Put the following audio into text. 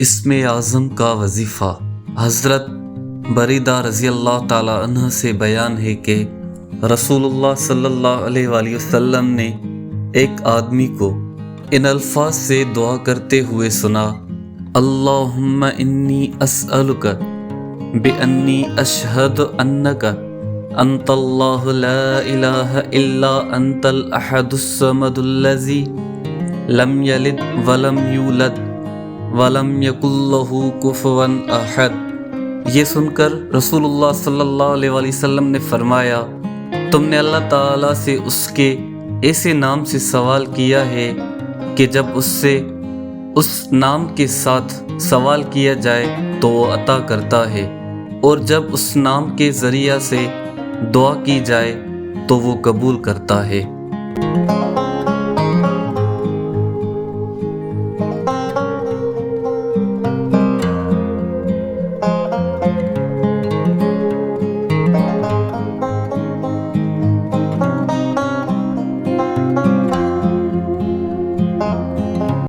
اسم اعظم کا وظیفہ۔ حضرت بریدہ رضی اللہ تعالی عنہ سے بیان ہے کہ رسول اللہ صلی اللہ علیہ وآلہ وسلم نے ایک آدمی کو ان الفاظ سے دعا کرتے ہوئے سنا: اللہم انی اسألک بانی اشہد انک انت اللہ لا الہ الا انت الاحد الصمد الذی لم یلد ولم یولد وَلَمْ يَكُنْ لَهُ كُفُوًا أَحَدٌ۔ یہ سن کر رسول اللہ صلی اللہ علیہ وآلہ وسلم نے فرمایا: تم نے اللہ تعالیٰ سے اس کے ایسے نام سے سوال کیا ہے کہ جب اس نام کے ساتھ سوال کیا جائے تو وہ عطا کرتا ہے، اور جب اس نام کے ذریعہ سے دعا کی جائے تو وہ قبول کرتا ہے۔